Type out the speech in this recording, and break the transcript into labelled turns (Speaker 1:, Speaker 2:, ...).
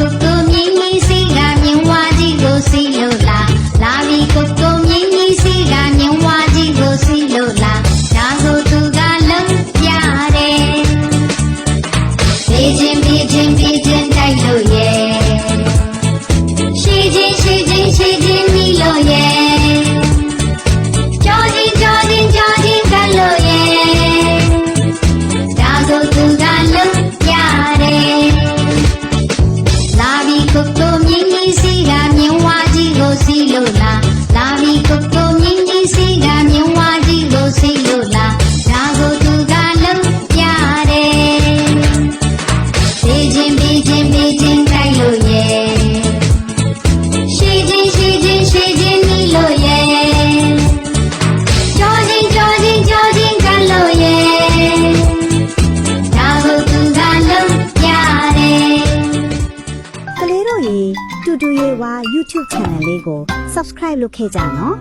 Speaker 1: ကိုကိုမြင်းကြီးစီကမြင်းဝါကြီးကိုစီလို့လားလာပြီကိုကိုမြင်းကြီးစီကမြင်းဝါကြီးကိုစီလို့လားဒါကိုသူကလုံးပြတယ်ဘေးချင်းတိုက်လို့ရဲ့ရှိချင်းမိလို့ရဲ့ကြောချင်းကလို့ရဲ့ဒါကိုသူကလုံးပြတယ်လာပြီကိုကိုမြင်းကြီးစီကမြင်းဝါကြီးကိုစီလို့လားလာပြီကိုကိုမြင်းကြီးစီကမြင်းဝါကြီးကိုစီလို့လားဒါကိုသူကလုံးပြတယ်ဘေးချင်းတိုက်လို့ရဲ့ရှိချင်းမိလို့ရဲ့ကြောချင်းကလို့ရဲ့ဒါကိုသူကလုံးပြတယ်
Speaker 2: ကလေးတို့ရေတူတူရေဝါ YouTube channel လေးကို subscribe လုပ်ခဲ့ကြနော်